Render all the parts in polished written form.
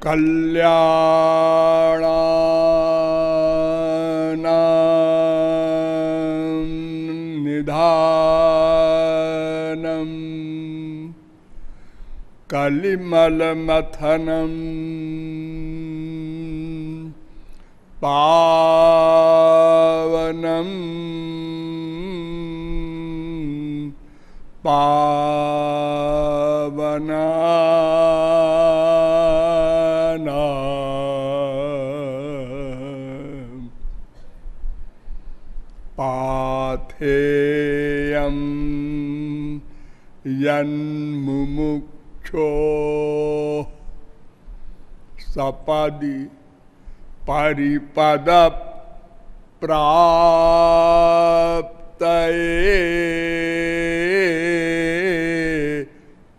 कल्याणानां निधानं कलिमलमथनं पावनं पावनानां पाथेयं यन्मुमुक्षो सपदि परिपद प्राप्तये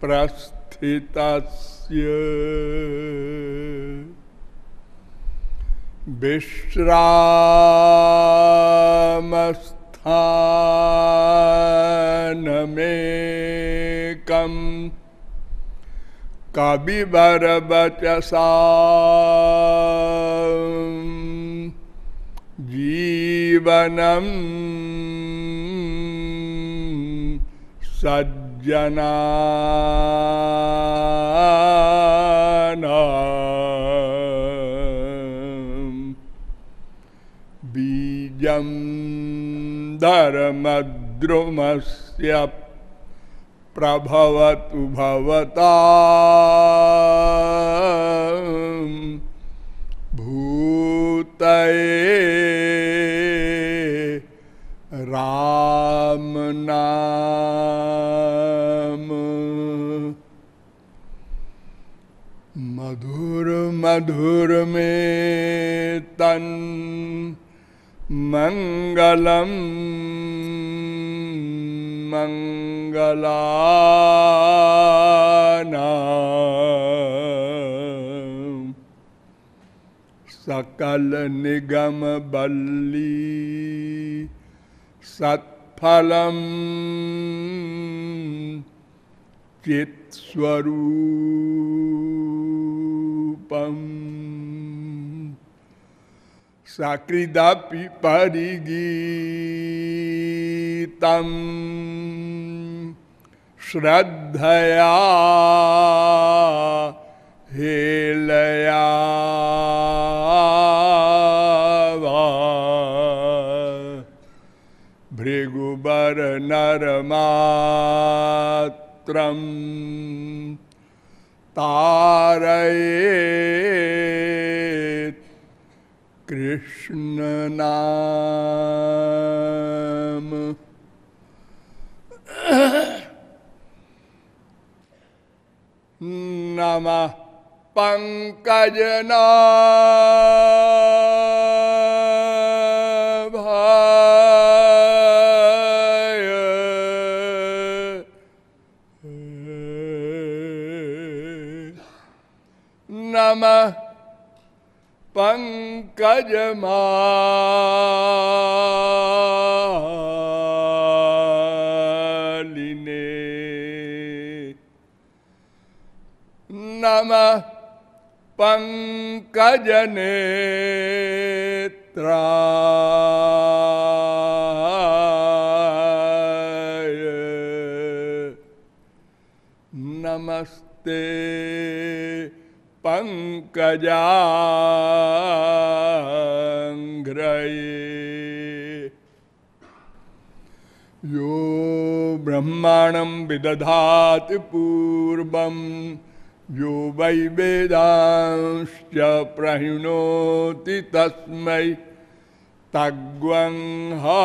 प्रस्थितस्य विश्रामस्थानमेकं कविवरवचसा जीवनं सज्जनानां बीजं धर्मद्रुमस्य प्रभवतु भवतां भूतये राम नाम मधुर मधुर में तन मंगलम मंगलानां सकल निगम बल्ली सत्फलम चित्स्वरूपम सकृदपि परिगीतं श्रद्धया हेलया भृगुबर नरमात्रं तारयेत् कृष्ण नाम। नमः पंकजनाभाय नमः पंकजमालिने नमः पंकजनेत्राय नमस्ते पंकजांघ्रये। यो ब्रह्माणं विदधाति पूर्वं यो वै वेदांश्च प्रहिणोति तस्मै तग्वंहा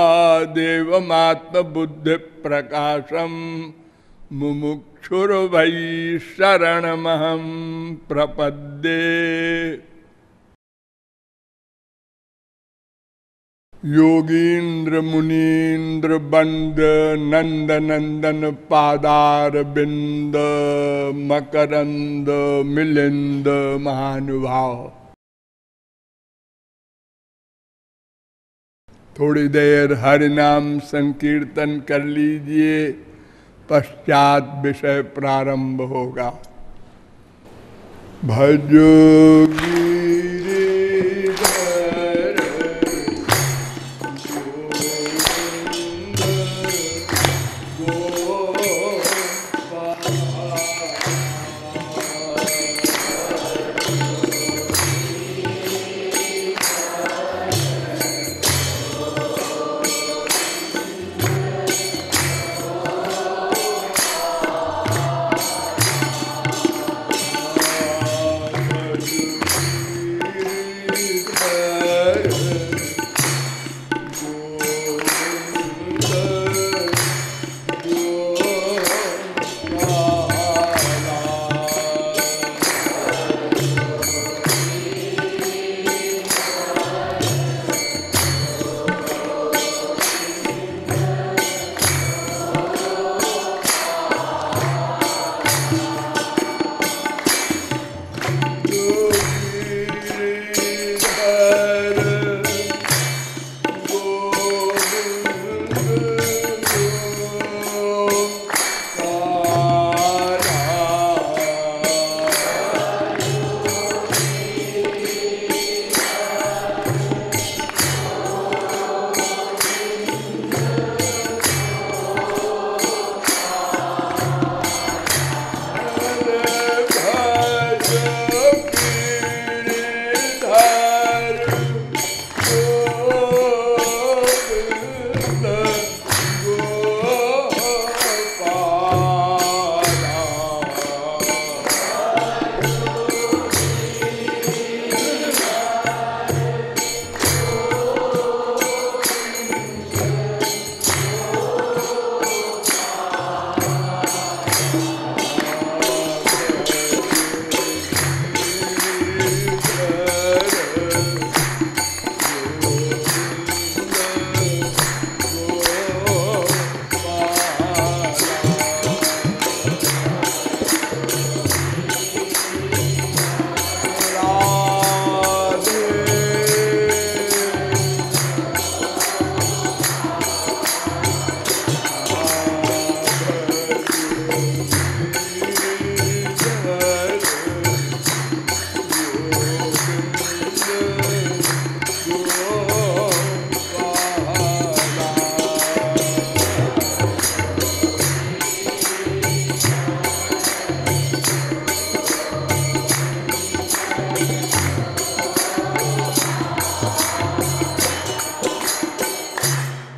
देवमात्मबुद्धिप्रकाशं मुमुक्षुर्वै शरणमहं प्रपद्ये। योगीन्द्र मुनीन्द्र बंद नंद नंदन पादार बिंद मकरंद मिलिंद महानुभाव। थोड़ी देर हरि नाम संकीर्तन कर लीजिए, पश्चात विषय प्रारंभ होगा। भजो गिरिधर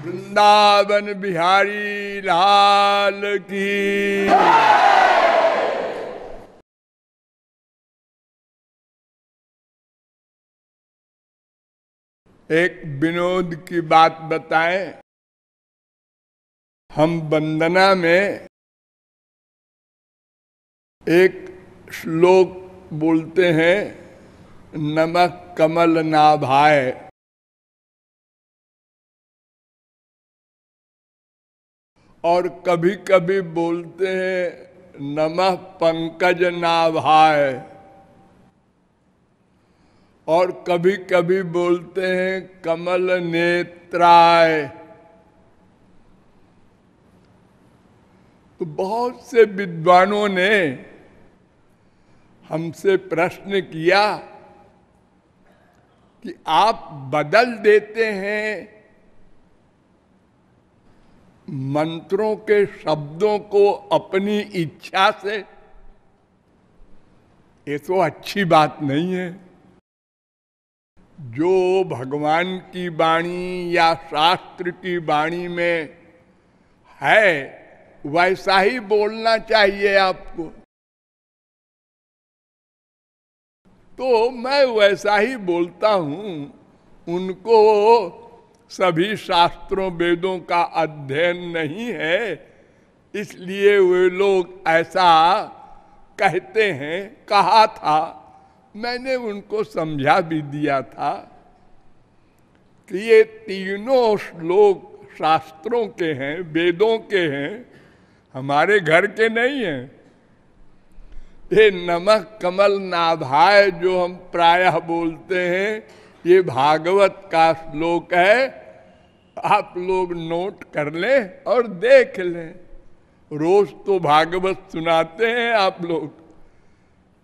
वृंदावन बिहारी लाल की। एक विनोद की बात बताएं। हम वंदना में एक श्लोक बोलते हैं, नमः कमल नाभाए। और कभी कभी बोलते हैं नमः पंकज नाभाए। और कभी कभी बोलते हैं कमल नेत्राय। तो बहुत से विद्वानों ने हमसे प्रश्न किया कि आप बदल देते हैं मंत्रों के शब्दों को अपनी इच्छा से। ये तो अच्छी बात नहीं है। जो भगवान की वाणी या शास्त्र की वाणी में है वैसा ही बोलना चाहिए आपको। तो मैं वैसा ही बोलता हूं। उनको सभी शास्त्रों वेदों का अध्ययन नहीं है, इसलिए वे लोग ऐसा कहते हैं। कहा था, मैंने उनको समझा भी दिया था कि ये तीनों श्लोक शास्त्रों के हैं, वेदों के हैं, हमारे घर के नहीं हैं। ये नमः कमल नाभाए जो हम प्रायः बोलते हैं, ये भागवत का श्लोक है। आप लोग नोट कर लें और देख लें। रोज तो भागवत सुनाते हैं आप लोग,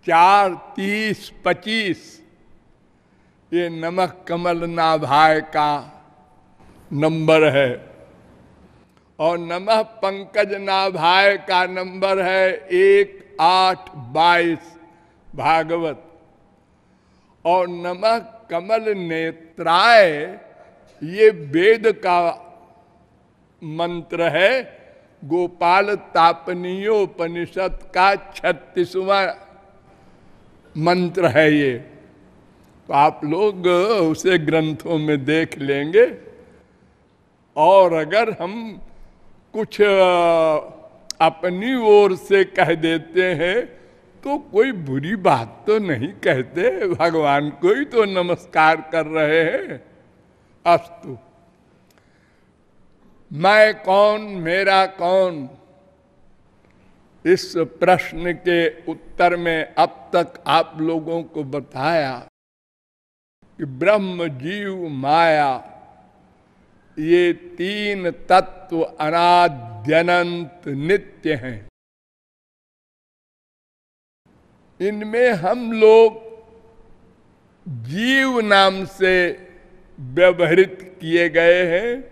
4, 30, 25 ये नमक कमल नाभाय का नंबर है, और नमः पंकज नाभाय का नंबर है 1, 8, 22 भागवत। और नमः कमल नेत्राय ये वेद का मंत्र है, गोपाल तापनीयोपनिषद का 36वां मंत्र है ये। तो आप लोग उसे ग्रंथों में देख लेंगे। और अगर हम कुछ अपनी ओर से कह देते हैं तो कोई बुरी बात तो नहीं कहते, भगवान को ही तो नमस्कार कर रहे हैं। अस्तु, मैं कौन मेरा कौन, इस प्रश्न के उत्तर में अब तक आप लोगों को बताया कि ब्रह्म जीव माया ये 3 तत्व अनाद्यनंत नित्य हैं। इनमें हम लोग जीव नाम से व्यवहृत किए गए हैं।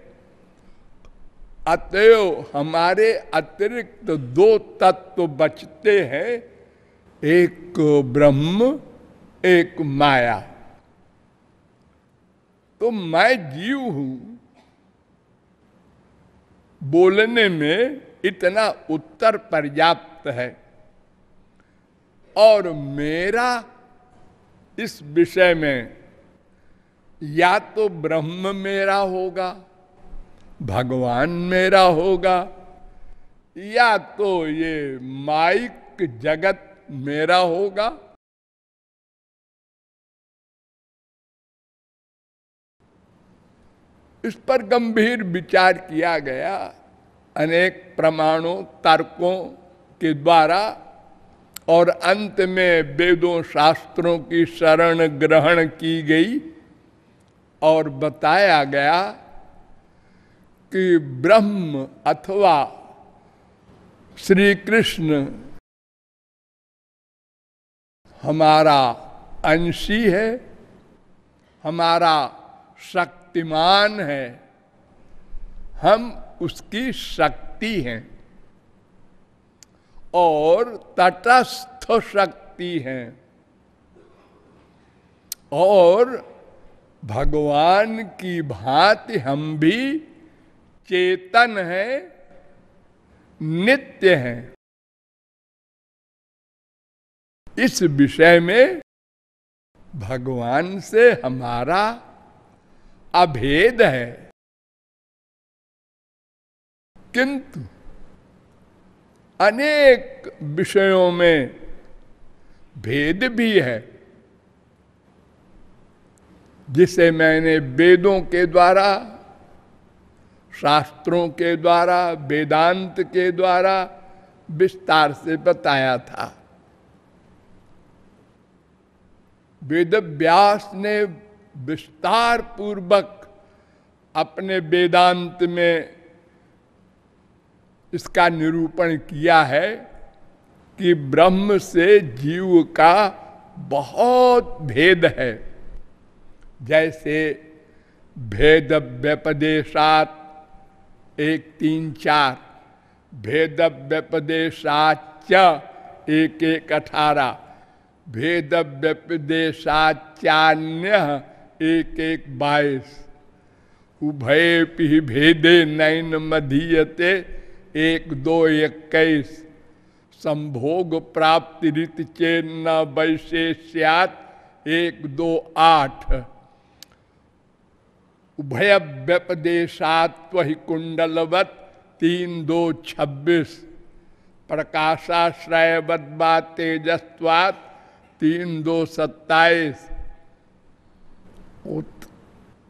अतएव हमारे अतिरिक्त 2 तत्व बचते हैं, एक ब्रह्म, एक माया। तो मैं जीव हूं, बोलने में इतना उत्तर पर्याप्त है। और मेरा इस विषय में या तो ब्रह्म मेरा होगा, भगवान मेरा होगा, या तो ये माइक जगत मेरा होगा। इस पर गंभीर विचार किया गया, अनेक प्रमाणों तर्कों के द्वारा, और अंत में वेदों शास्त्रों की शरण ग्रहण की गई और बताया गया कि ब्रह्म अथवा श्री कृष्ण हमारा अंशी है, हमारा शक्तिमान है, हम उसकी शक्ति हैं और तटस्थ शक्ति हैं। और भगवान की भांति हम भी चेतन हैं, नित्य हैं। इस विषय में भगवान से हमारा अभेद है, किंतु अनेक विषयों में भेद भी है, जिसे मैंने वेदों के द्वारा, शास्त्रों के द्वारा, वेदांत के द्वारा विस्तार से बताया था। वेद व्यास ने विस्तार पूर्वक अपने वेदांत में इसका निरूपण किया है कि ब्रह्म से जीव का बहुत भेद है। जैसे भेद व्यपदेशात 1, 3, 4, भेद व्यपदेशाच 1, 1, 18, भेद व्यपदेशाचान्य 1, 1, 22, उभयेपि भेदे नैन मधीयते 1, 2, 21, संभोग प्राप्ति रीति चेन्न वैशेष्यात् 1, 2, 8, उभय व्यपदेशात् वही कुंडलवत 3, 2, 26, प्रकाशाश्रयवद्वा तेजस्वात् 3, 2, 27,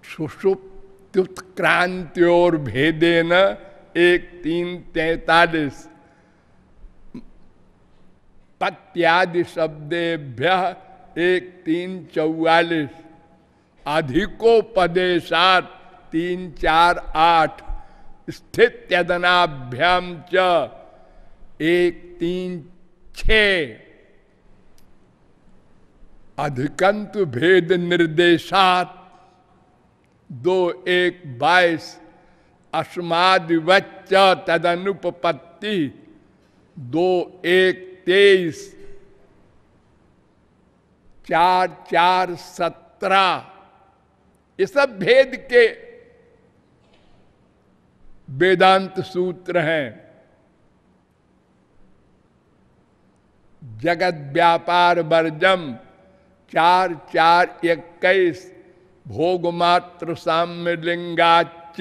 सुषुप्त्युत्क्रांत्योर भेदेन 1, 3, 43, पत्यादि शब्देभ्य 1, 3, 44, अधिकोपदेशात् 3, 4, 8, स्थित्यदनाभ्याम च 1, 3, 6, अधिकंतु भेद निर्देशात 2:1:22 अस्मादिवच्च तदनुपपत्ति 2:1:23 4:4:17 ये सब भेद के वेदांत सूत्र हैं। जगत व्यापार वर्जम 4:4:21 भोग मात्र साम्य लिंगाच,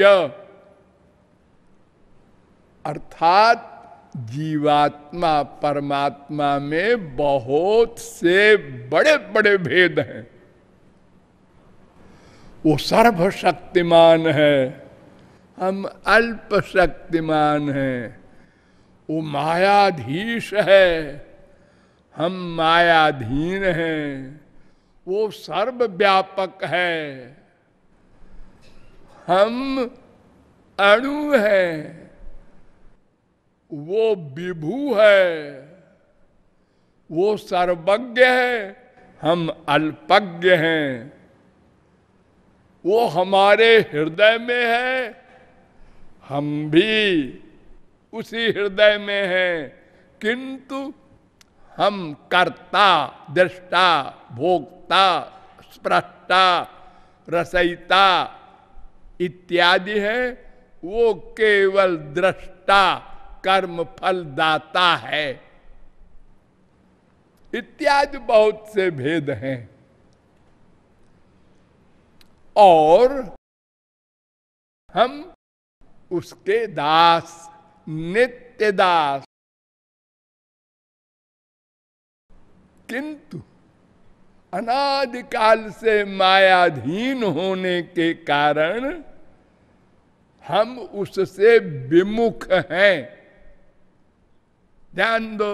अर्थात जीवात्मा परमात्मा में बहुत से बड़े बड़े भेद हैं। वो सर्वशक्तिमान है, हम अल्प शक्तिमान हैं। वो मायाधीश है, हम मायाधीन हैं। वो सर्वव्यापक है, हम अणु हैं। वो विभू है, वो सर्वज्ञ है, हम अल्पज्ञ हैं। वो हमारे हृदय में है, हम भी उसी हृदय में हैं, किंतु हम कर्ता, दृष्टा, भोक्ता, स्पृष्टा, रसयिता इत्यादि है। वो केवल दृष्टा, कर्म फल दाता है। इत्यादि बहुत से भेद हैं। और हम उसके दास, नित्य दास। किंतु अनादिकाल से मायाधीन होने के कारण हम उससे विमुख हैं। ध्यान दो,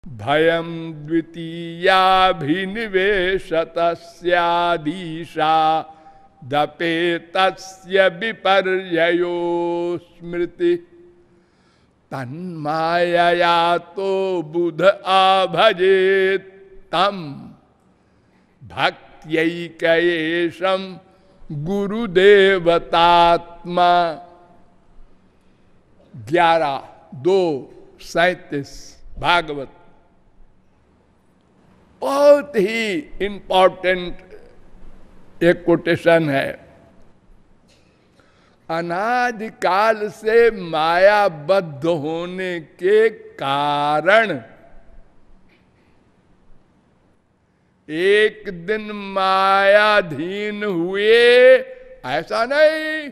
भयम द्वितीयाभिनिवेशतस्याधीशा दपे तस्य विपर्ययो स्मृति तन्मायया तो बुध आभजेत तम भक्त्यैकयेशम गुरुदेवतात्मा। 11:2:37 भागवत। बहुत ही इंपॉर्टेंट एक कोटेशन है। अनादिकाल से मायाबद्ध होने के कारण एक दिन मायाधीन हुए ऐसा नहीं,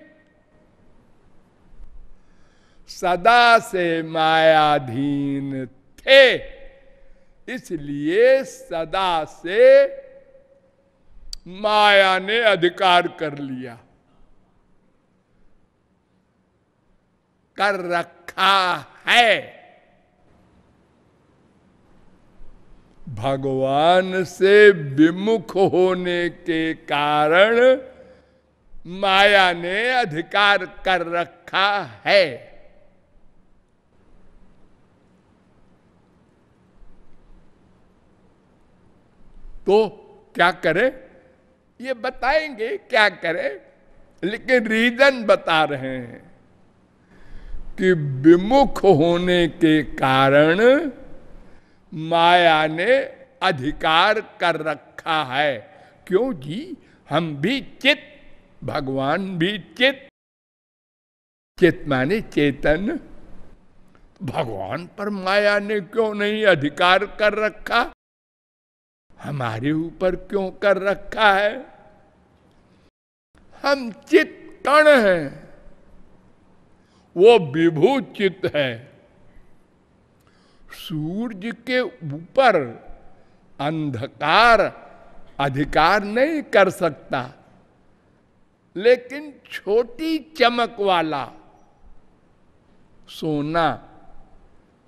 सदा से मायाधीन थे। इसलिए सदा से माया ने अधिकार कर लिया, कर रखा है। भगवान से विमुख होने के कारण माया ने अधिकार कर रखा है। तो क्या करें ये बताएंगे, क्या करें, लेकिन रीजन बता रहे हैं कि विमुख होने के कारण माया ने अधिकार कर रखा है। क्यों जी? हम भी चित, भगवान भी चित। चित माने चेतन। भगवान पर माया ने क्यों नहीं अधिकार कर रखा? हमारे ऊपर क्यों कर रखा है? हम चित कण हैं, वो विभू चित है। सूर्य के ऊपर अंधकार अधिकार नहीं कर सकता, लेकिन छोटी चमक वाला सोना,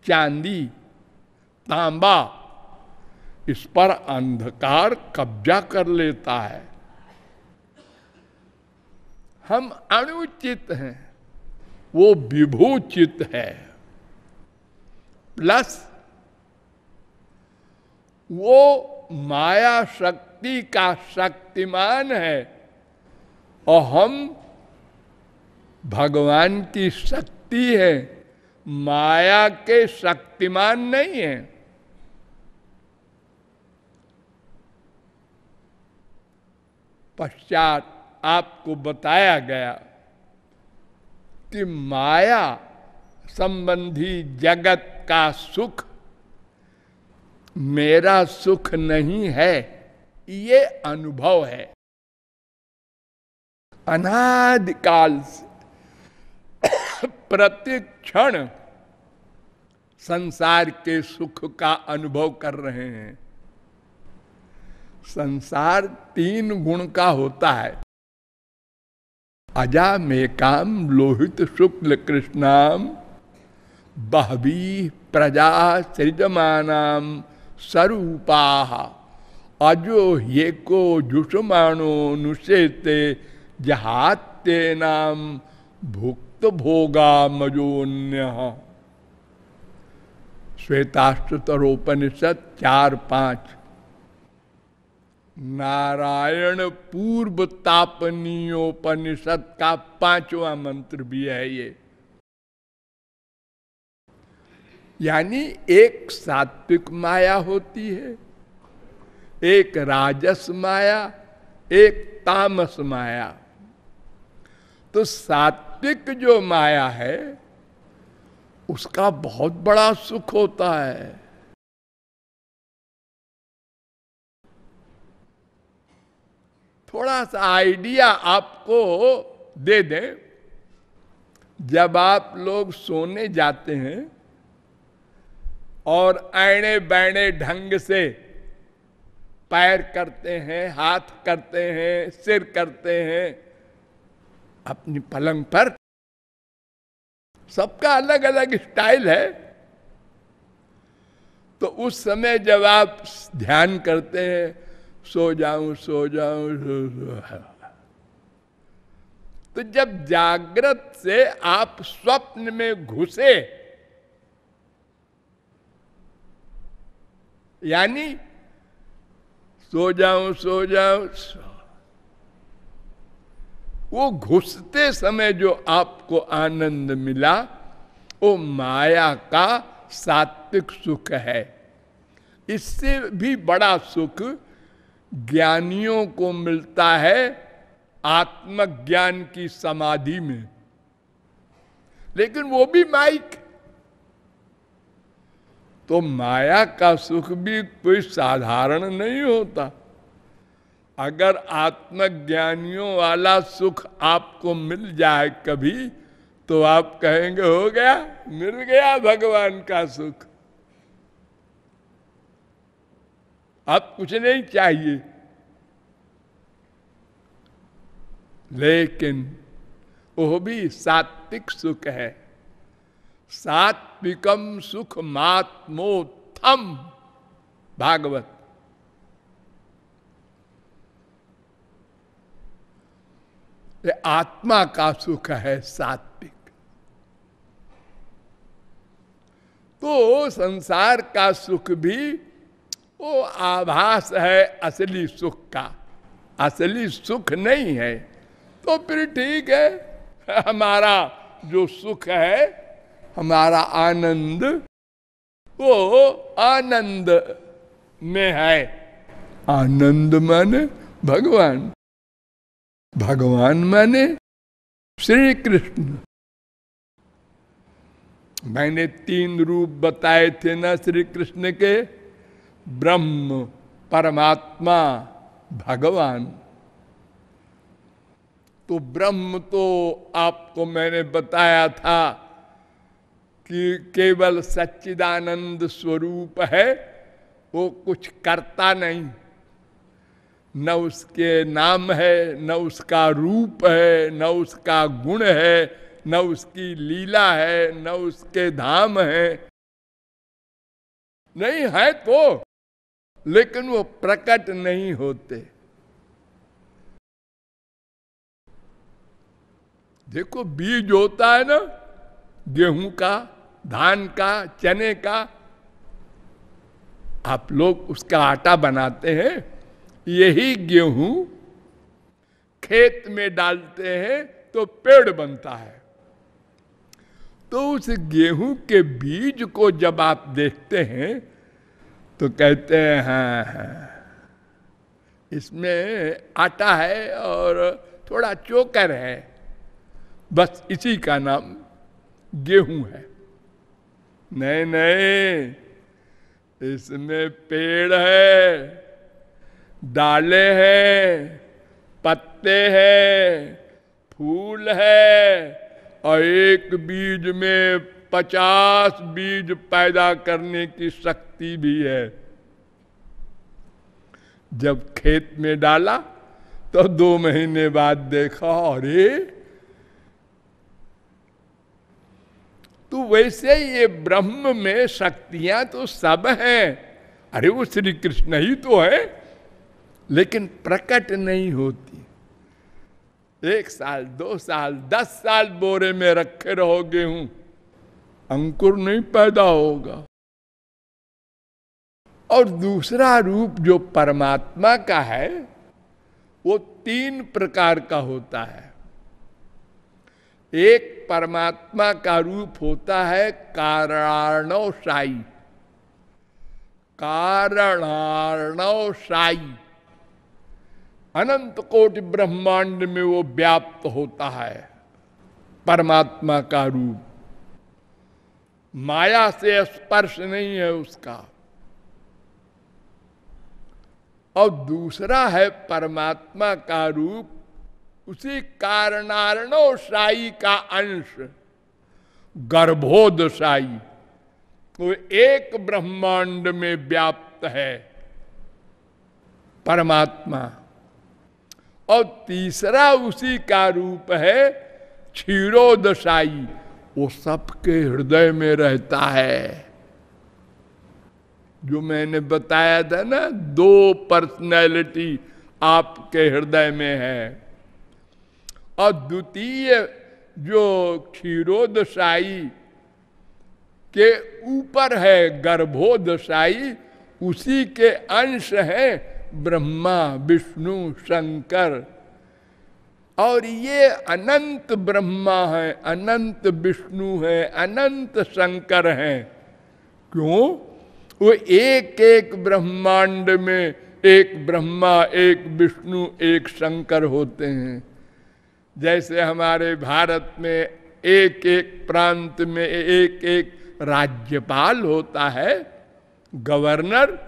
चांदी, तांबा, इस पर अंधकार कब्जा कर लेता है। हम अणुचित हैं, वो विभूचित है। प्लस वो माया शक्ति का शक्तिमान है और हम भगवान की शक्ति है, माया के शक्तिमान नहीं है। पश्चात आपको बताया गया कि माया संबंधी जगत का सुख मेरा सुख नहीं है, ये अनुभव है। अनादिकाल से प्रतिक्षण संसार के सुख का अनुभव कर रहे हैं। संसार 3 गुण का होता है, अजा मेकाम लोहित शुक्ल कृष्णाम बहवी प्रजा सृजमानाम स्वरूपाः अजो ये को जुषमाणो नुषेते जहाते नाम भुक्त भोगा मजोन्यः। श्वेताश्वतरोपनिषद 4:5। नारायण पूर्व तापनीयोपनिषद का 5वां मंत्र भी है ये। यानी एक सात्विक माया होती है, एक राजस माया, एक तामस माया। तो सात्विक जो माया है उसका बहुत बड़ा सुख होता है। थोड़ा सा आइडिया आपको दे दें, जब आप लोग सोने जाते हैं और ऐणे बैणे ढंग से पैर करते हैं, हाथ करते हैं, सिर करते हैं अपनी पलंग पर, सबका अलग अलग स्टाइल है। तो उस समय जब आप ध्यान करते हैं, सो जाऊं सो जाऊं सो, तो जब जागृत से आप स्वप्न में घुसे, यानी सो जाऊं सो जाऊं सो, वो घुसते समय जो आपको आनंद मिला वो माया का सात्विक सुख है। इससे भी बड़ा सुख ज्ञानियों को मिलता है आत्मज्ञान की समाधि में, लेकिन वो भी माइक। तो माया का सुख भी कोई साधारण नहीं होता। अगर आत्मज्ञानियों वाला सुख आपको मिल जाए कभी, तो आप कहेंगे हो गया, मिल गया भगवान का सुख, अब कुछ नहीं चाहिए। लेकिन वो भी सात्विक सुख है। सात्विकम सुख मात्मोत्थम, भागवत। ये आत्मा का सुख है सात्विक। तो संसार का सुख भी वो आभास है असली सुख का, असली सुख नहीं है। तो फिर ठीक है, हमारा जो सुख है, हमारा आनंद, वो आनंद में है। आनंद माने भगवान, भगवान माने श्री कृष्ण। मैंने 3 रूप बताए थे ना श्री कृष्ण के, ब्रह्म, परमात्मा, भगवान। तो ब्रह्म तो आपको मैंने बताया था कि केवल सच्चिदानंद स्वरूप है, वो कुछ करता नहीं, न उसके नाम है, न उसका रूप है, न उसका गुण है, न उसकी लीला है, न उसके धाम है। नहीं है तो, लेकिन वो प्रकट नहीं होते। देखो बीज होता है ना, गेहूं का, धान का, चने का, आप लोग उसका आटा बनाते हैं, यही गेहूं खेत में डालते हैं तो पेड़ बनता है। तो उस गेहूं के बीज को जब आप देखते हैं तो कहते हैं हाँ हाँ इसमें आटा है और थोड़ा चोकर है, बस इसी का नाम गेहूं है। नहीं नहीं, इसमें पेड़ है, डाले हैं, पत्ते हैं, फूल है, और एक बीज में 50 बीज पैदा करने की शक्ति भी है। जब खेत में डाला तो 2 महीने बाद देखा, अरे तो वैसे ये ब्रह्म में शक्तियां तो सब हैं। अरे वो श्री कृष्ण ही तो है, लेकिन प्रकट नहीं होती। 1 साल 2 साल 10 साल बोरे में रखे रहो गेहूं, अंकुर नहीं पैदा होगा। और दूसरा रूप जो परमात्मा का है वो 3 प्रकार का होता है। एक परमात्मा का रूप होता है कारणार्णवशाई, कारणार्णवशाई, अनंत कोटि ब्रह्मांड में वो व्याप्त होता है परमात्मा का रूप। माया से स्पर्श नहीं है उसका। और दूसरा है परमात्मा का रूप उसी कारणार्णवशाई का अंश, गर्भोदशाई, वो एक ब्रह्मांड में व्याप्त है परमात्मा। और तीसरा उसी का रूप है क्षीरोदशाई, वो सबके हृदय में रहता है। जो मैंने बताया था ना, 2 पर्सनैलिटी आपके हृदय में है। और द्वितीय जो क्षीरोदशाई के ऊपर है गर्भोदशाई, उसी के अंश है ब्रह्मा विष्णु शंकर। और ये अनंत ब्रह्मा है, अनंत विष्णु है, अनंत शंकर है। क्यों? वो एक एक ब्रह्मांड में एक ब्रह्मा, एक विष्णु, एक शंकर होते हैं। जैसे हमारे भारत में एक एक प्रांत में एक एक राज्यपाल होता है, गवर्नर,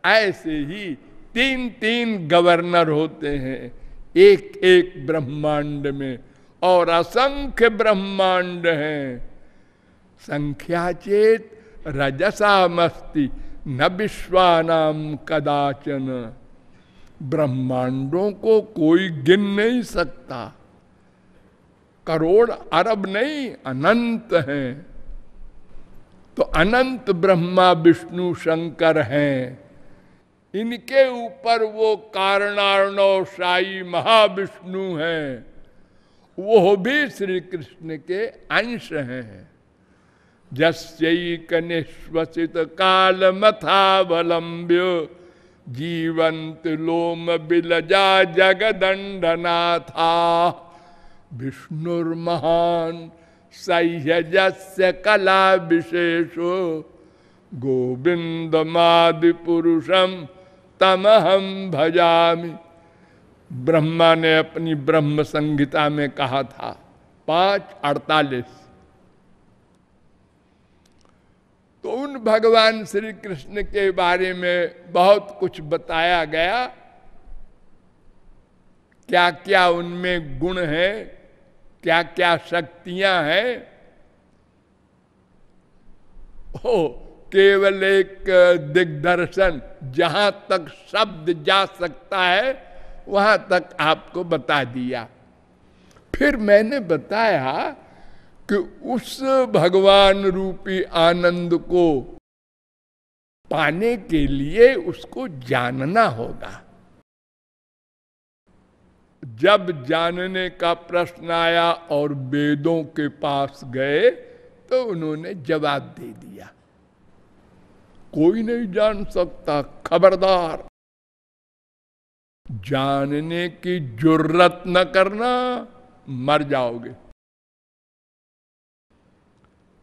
ऐसे ही 3-3 गवर्नर होते हैं एक एक ब्रह्मांड में। और असंख्य ब्रह्मांड हैं। संख्याचेत रजसामस्ति न विश्वानाम कदाचन। ब्रह्मांडों को कोई गिन नहीं सकता, करोड़ अरब नहीं, अनंत हैं। तो अनंत ब्रह्मा विष्णु शंकर हैं। इनके ऊपर वो कारणार्णवशाई महाविष्णु हैं, वो भी श्री कृष्ण के अंश हैं। जस्यैकनिश्वसित कालमथावलंब्य जीवंत लोम बिलजा जगदंडनाथा विष्णुर्महान सह्यजस्य कला विशेषो गोविंदमादि पुरुषम तमहम भजामि। ब्रह्मा ने अपनी ब्रह्म संहिता में कहा था 5:48। तो उन भगवान श्री कृष्ण के बारे में बहुत कुछ बताया गया, क्या क्या उनमें गुण है, क्या क्या शक्तियां हैं। हो केवल एक दिग्दर्शन, जहां तक शब्द जा सकता है वहां तक आपको बता दिया। फिर मैंने बताया कि उस भगवान रूपी आनंद को पाने के लिए उसको जानना होगा। जब जानने का प्रश्न आया और वेदों के पास गए तो उन्होंने जवाब दे दिया। कोई नहीं जान सकता। खबरदार, जानने की जुर्रत न करना, मर जाओगे।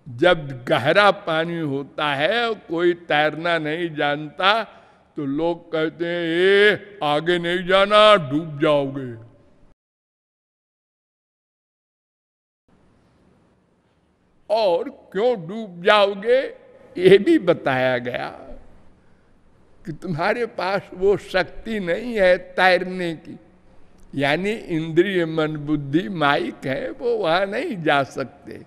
जब गहरा पानी होता है, कोई तैरना नहीं जानता, तो लोग कहते हैं ए आगे नहीं जाना, डूब जाओगे। और क्यों डूब जाओगे ये भी बताया गया कि तुम्हारे पास वो शक्ति नहीं है तैरने की, यानी इंद्रिय मन बुद्धि माइक है, वो वहां नहीं जा सकते।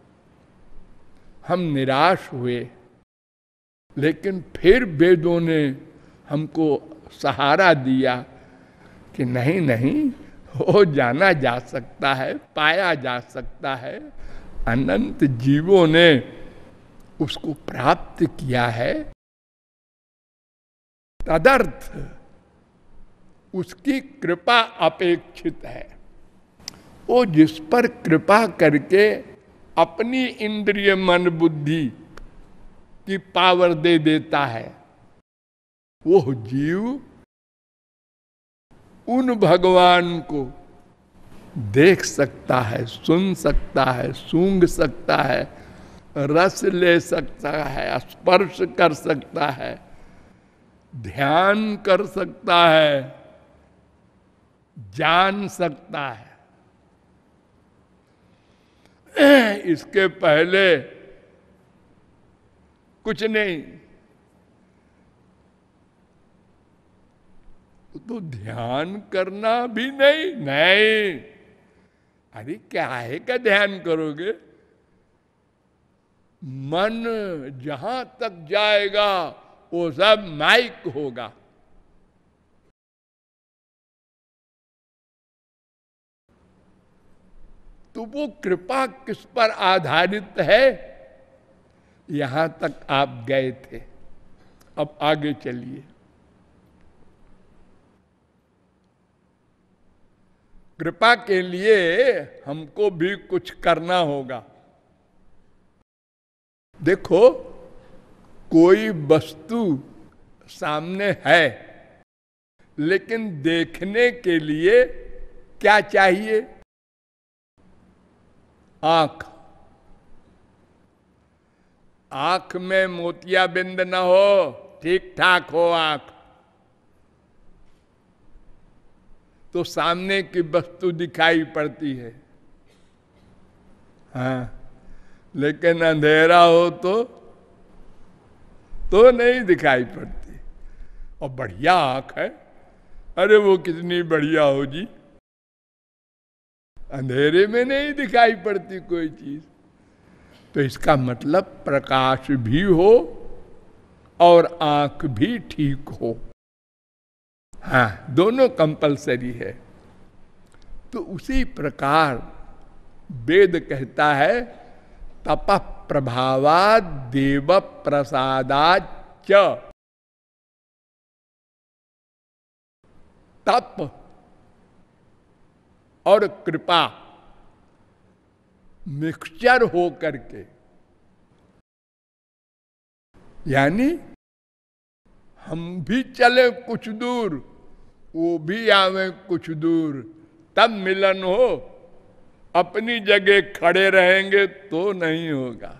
हम निराश हुए, लेकिन फिर वेदों ने हमको सहारा दिया कि नहीं नहीं, वो जाना जा सकता है, पाया जा सकता है। अनंत जीवों ने उसको प्राप्त किया है। तदर्थ उसकी कृपा अपेक्षित है। वो जिस पर कृपा करके अपनी इंद्रिय मन बुद्धि की पावर दे देता है, वो जीव उन भगवान को देख सकता है, सुन सकता है, सूंघ सकता है, रस ले सकता है, स्पर्श कर सकता है, ध्यान कर सकता है, जान सकता है। इसके पहले कुछ नहीं। तो ध्यान करना भी नहीं। नहीं, अरे क्या है का ध्यान करोगे? मन जहां तक जाएगा वो सब माइक होगा। तो वो कृपा किस पर आधारित है, यहां तक आप गए थे। अब आगे चलिए। कृपा के लिए हमको भी कुछ करना होगा। देखो, कोई वस्तु सामने है, लेकिन देखने के लिए क्या चाहिए? आंख। आंख में मोतियाबिंद न हो, ठीक ठाक हो आंख, तो सामने की वस्तु दिखाई पड़ती है। हाँ, लेकिन अंधेरा हो तो नहीं दिखाई पड़ती। और बढ़िया आंख है, अरे वो कितनी बढ़िया हो जी, अंधेरे में नहीं दिखाई पड़ती कोई चीज। तो इसका मतलब प्रकाश भी हो और आंख भी ठीक हो। हाँ, दोनों कंपलसरी है। तो उसी प्रकार वेद कहता है तप प्रभावाद देव प्रसादाच। तप और कृपा मिक्सचर हो करके, यानी हम भी चले कुछ दूर, वो भी आवे कुछ दूर, तब मिलन हो। अपनी जगह खड़े रहेंगे तो नहीं होगा।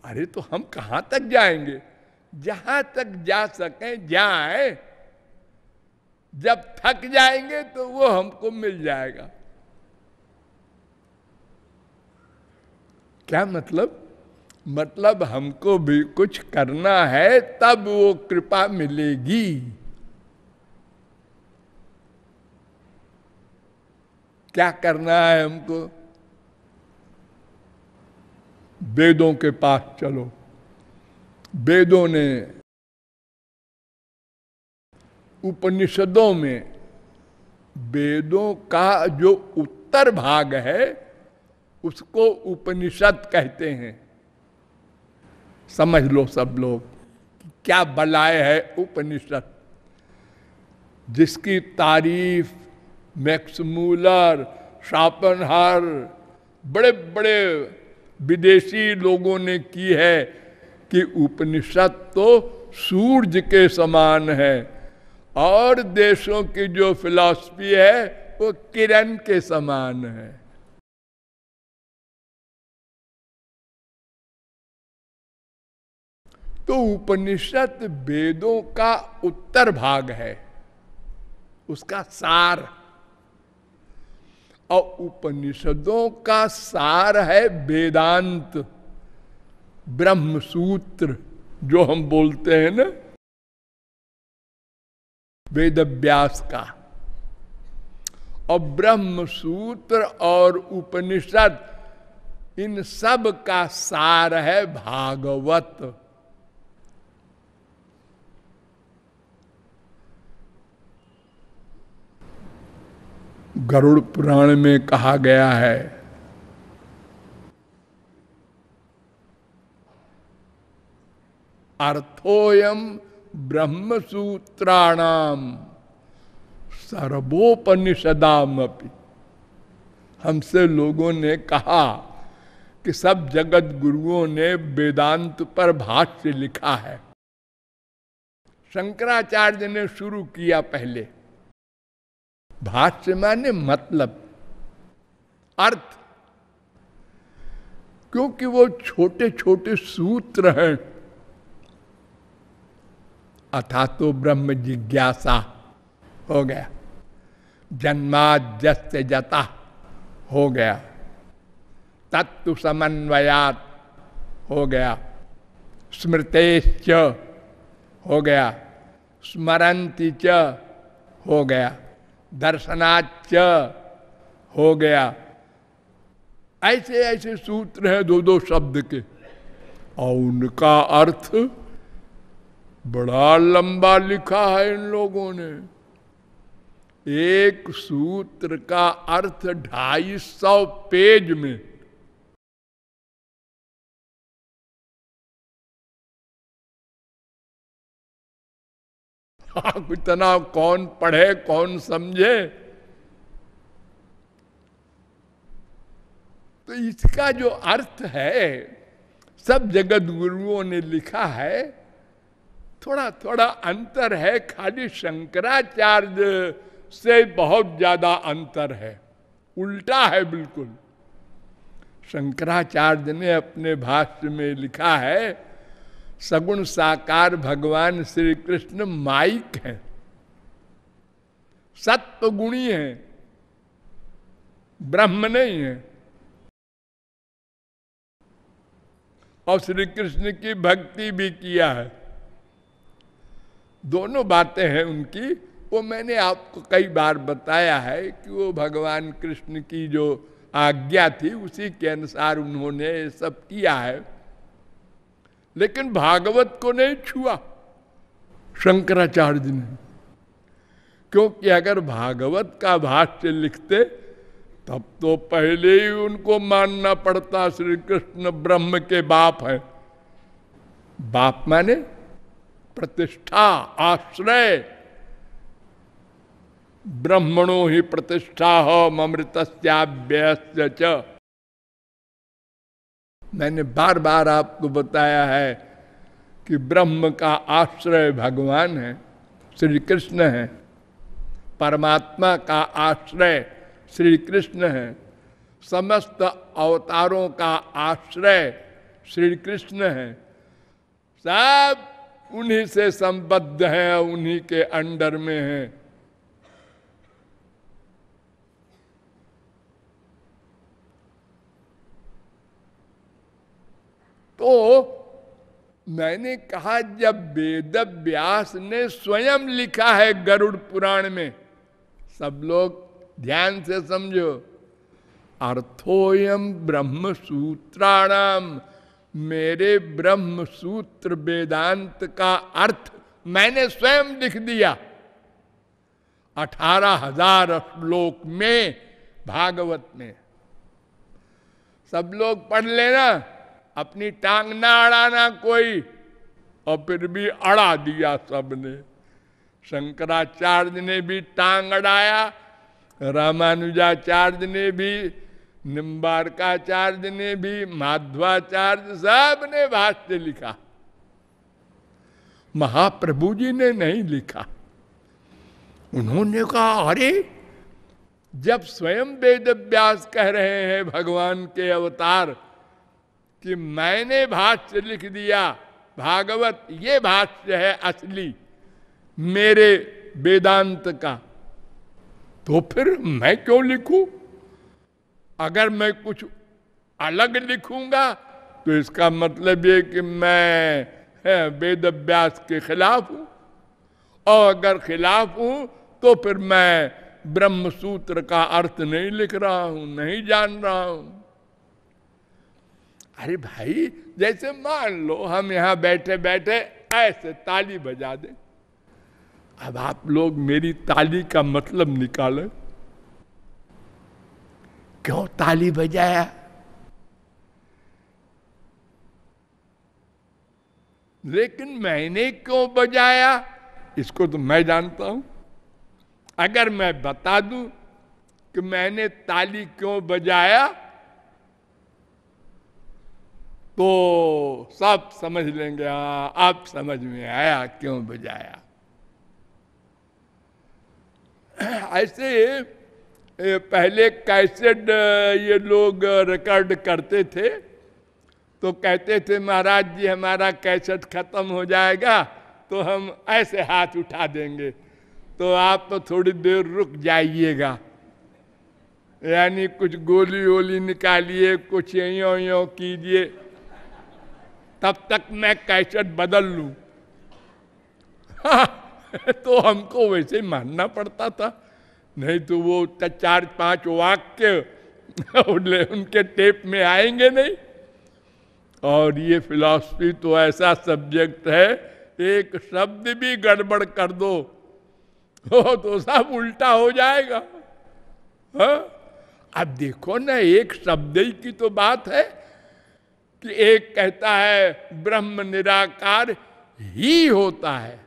अरे तो हम कहां तक जाएंगे? जहां तक जा सकें जाए। जब थक जाएंगे तो वो हमको मिल जाएगा। क्या मतलब? मतलब हमको भी कुछ करना है, तब वो कृपा मिलेगी। क्या करना है हमको? वेदों के पास चलो। वेदों ने उपनिषदों में वेदों का जो उत्तर भाग है उसको उपनिषद कहते हैं। समझ लो सब लोग, क्या बलाय है उपनिषद, जिसकी तारीफ मैक्स मूलर, शापनहार, बड़े बड़े विदेशी लोगों ने की है कि उपनिषद तो सूरज के समान है और देशों की जो फिलॉसफी है वो किरण के समान है। तो उपनिषद वेदों का उत्तर भाग है, उसका सार। और उपनिषदों का सार है वेदांत, ब्रह्म सूत्र जो हम बोलते हैं ना, वेद व्यास का। और ब्रह्म सूत्र और उपनिषद इन सब का सार है भागवत। गरुड़ पुराण में कहा गया है, अर्थोयम ब्रह्म सूत्राणाम सर्वोपनिषदाम अपि। हमसे लोगों ने कहा कि सब जगत गुरुओं ने वेदांत पर भाष्य लिखा है। शंकराचार्य ने शुरू किया पहले। भाष्य माने मतलब, अर्थ, क्योंकि वो छोटे छोटे सूत्र हैं। अथा तो ब्रह्म जिज्ञासा हो गया, जन्माद्यस्य जता हो गया, तत्तु समन्वयात हो गया, स्मृतेश्च हो गया, स्मरन्ति च हो गया, दर्शनाच हो गया। ऐसे ऐसे सूत्र हैं दो दो शब्द के, और उनका अर्थ बड़ा लंबा लिखा है इन लोगों ने। एक सूत्र का अर्थ 250 पेज में। इतना कौन पढ़े, कौन समझे। तो इसका जो अर्थ है सब जगत गुरुओं ने लिखा है। थोड़ा थोड़ा अंतर है, खाली शंकराचार्य से बहुत ज्यादा अंतर है, उल्टा है बिल्कुल। शंकराचार्य ने अपने भाष्य में लिखा है, सगुण साकार भगवान श्री कृष्ण माइक हैं, सत्व गुणी हैं, ब्रह्म नहीं है। और श्री कृष्ण की भक्ति भी किया है। दोनों बातें हैं उनकी। वो मैंने आपको कई बार बताया है कि वो भगवान कृष्ण की जो आज्ञा थी उसी के अनुसार उन्होंने ये सब किया है। लेकिन भागवत को नहीं छुआ शंकराचार्य ने, क्योंकि अगर भागवत का भाष्य लिखते तब तो पहले ही उनको मानना पड़ता श्री कृष्ण ब्रह्म के बाप हैं। बाप माने प्रतिष्ठा, आश्रय। ब्रह्मणो ही प्रतिष्ठा हो अमृतस्याभ्यस्य च। मैंने बार बार आपको बताया है कि ब्रह्म का आश्रय भगवान है, श्री कृष्ण है। परमात्मा का आश्रय श्री कृष्ण है। समस्त अवतारों का आश्रय श्री कृष्ण है। सब उन्हीं से संबद्ध हैं, उन्हीं के अंडर में हैं। तो मैंने कहा, जब वेद व्यास ने स्वयं लिखा है गरुड़ पुराण में, सब लोग ध्यान से समझो, अर्थोयम ब्रह्म सूत्राणाम, मेरे ब्रह्म सूत्र वेदांत का अर्थ मैंने स्वयं लिख दिया 18,000 श्लोक में भागवत में। सब लोग पढ़ लेना, अपनी टांग ना अड़ाना कोई। और फिर भी अड़ा दिया सबने। शंकराचार्य ने भी टांग अड़ाया, रामानुजाचार्य ने भी निम्बारकाचार्य ने भी, माध्वाचार्य सब ने भाष्य लिखा, महाप्रभु जी ने नहीं लिखा। उन्होंने कहा अरे जब स्वयं वेद व्यास कह रहे हैं भगवान के अवतार कि मैंने भाष्य लिख दिया, भागवत ये भाष्य है असली मेरे वेदांत का, तो फिर मैं क्यों लिखूं? अगर मैं कुछ अलग लिखूंगा तो इसका मतलब ये कि मैं वेद व्यास के खिलाफ हूं, और अगर खिलाफ हूं तो फिर मैं ब्रह्म सूत्र का अर्थ नहीं लिख रहा हूं, नहीं जान रहा हूं। अरे भाई, जैसे मान लो हम यहां बैठे बैठे ऐसे ताली बजा दें, अब आप लोग मेरी ताली का मतलब निकालें, क्यों ताली बजाया? लेकिन मैंने क्यों बजाया इसको तो मैं जानता हूं। अगर मैं बता दूं कि मैंने ताली क्यों बजाया तो सब समझ लेंगे, हाँ आप समझ में आया क्यों बजाया। ऐसे पहले कैसेट ये लोग रिकॉर्ड करते थे तो कहते थे महाराज जी हमारा कैसेट खत्म हो जाएगा तो हम ऐसे हाथ उठा देंगे, तो आप तो थोड़ी देर रुक जाइएगा, यानी कुछ गोली वोली निकालिए, कुछ यो कीजिए, तब तक मैं कैसेट बदल लूं। तो हमको वैसे मानना पड़ता था, नहीं तो वो 4-5 वाक्य उनके टेप में आएंगे नहीं। और ये फिलॉसफी तो ऐसा सब्जेक्ट है, एक शब्द भी गड़बड़ कर दो तो सब उल्टा हो जाएगा। हाँ? अब देखो ना, एक शब्द ही की तो बात है कि एक कहता है ब्रह्म निराकार ही होता है,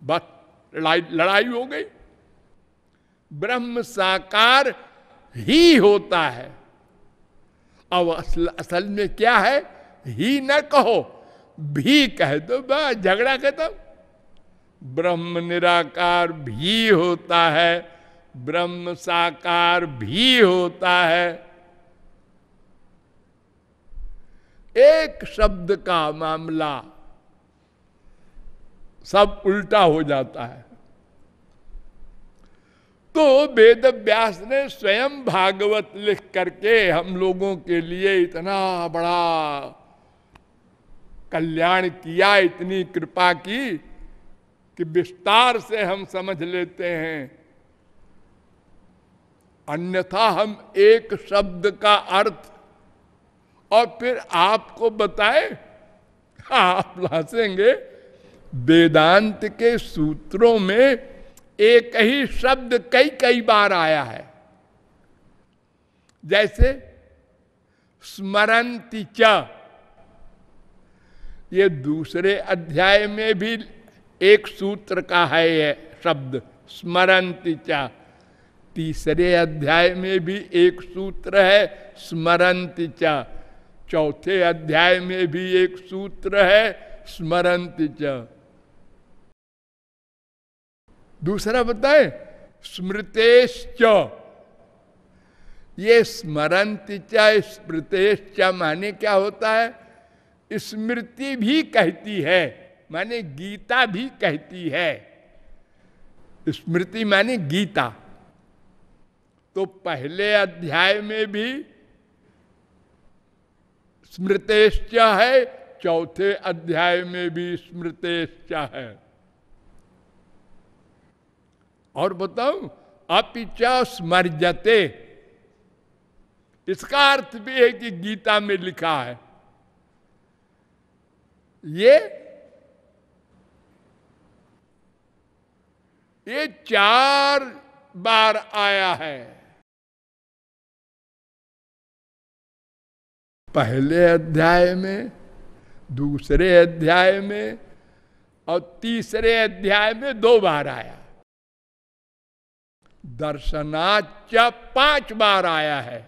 बस लड़ाई हो गई। ब्रह्म साकार ही होता है, अब असल में क्या है, ही न कहो भी कह दो, बस झगड़ा खत्म। ब्रह्म निराकार भी होता है, ब्रह्म साकार भी होता है। एक शब्द का मामला सब उल्टा हो जाता है। तो वेद व्यास ने स्वयं भागवत लिख करके हम लोगों के लिए इतना बड़ा कल्याण किया, इतनी कृपा की कि विस्तार से हम समझ लेते हैं। अन्यथा हम एक शब्द का अर्थ और फिर आपको बताए, आप हंसेंगे, वेदांत के सूत्रों में एक ही शब्द कई कई बार आया है। जैसे स्मरन्ति च, ये दूसरे अध्याय में भी एक सूत्र का है ये शब्द स्मरन्ति च। तीसरे अध्याय में भी एक सूत्र है स्मरन्ति च। चौथे अध्याय में भी एक सूत्र है स्मरन्ति च। दूसरा बताए स्मृतेश्च, ये स्मरन्ति च स्मृतेश्च माने क्या होता है? स्मृति भी कहती है, माने गीता भी कहती है। स्मृति माने गीता। तो पहले अध्याय में भी स्मृतेश्च है, चौथे अध्याय में भी स्मृतेश्च है। और बताऊं, अपिचा स्मर्जते, इसका अर्थ भी है कि गीता में लिखा है। ये 4 बार आया है। पहले अध्याय में, दूसरे अध्याय में और तीसरे अध्याय में 2 बार आया। दर्शनाच 5 बार आया है।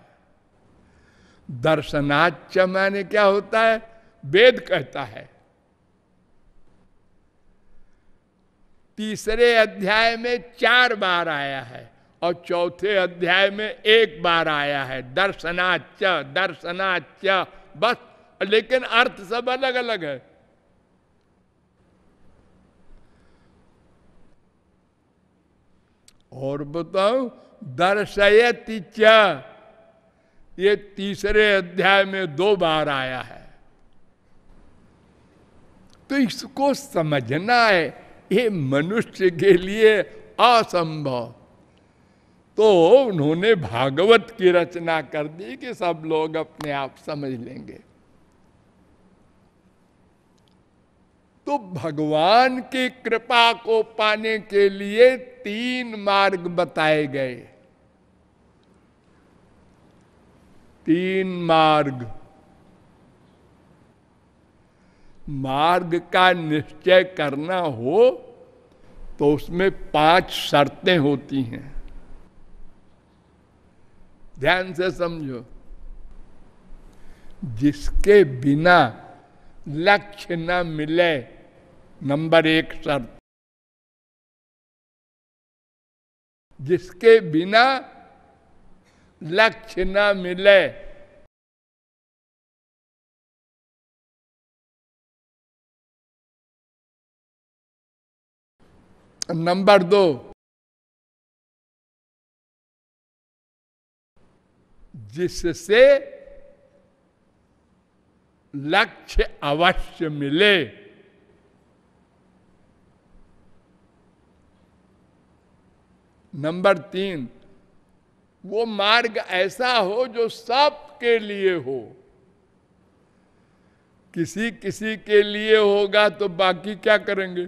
दर्शनाच माने क्या होता है? वेद कहता है। तीसरे अध्याय में 4 बार आया है और चौथे अध्याय में 1 बार आया है। दर्शनाच दर्शनाच, बस। लेकिन अर्थ सब अलग अलग है। और बताओ, दर्शयति च, ये तीसरे अध्याय में 2 बार आया है। तो इसको समझना है, ये मनुष्य के लिए असंभव। तो उन्होंने भागवत की रचना कर दी कि सब लोग अपने आप समझ लेंगे। तो भगवान की कृपा को पाने के लिए 3 मार्ग बताए गए। 3 मार्ग। मार्ग का निश्चय करना हो तो उसमें 5 शर्तें होती हैं। ध्यान से समझो। जिसके बिना लक्ष्य न मिले, नंबर 1 शर्त। जिसके बिना लक्ष्य न मिले, नंबर 2, जिससे लक्ष्य अवश्य मिले। नंबर 3, वो मार्ग ऐसा हो जो सबके लिए हो। किसी किसी के लिए होगा तो बाकी क्या करेंगे?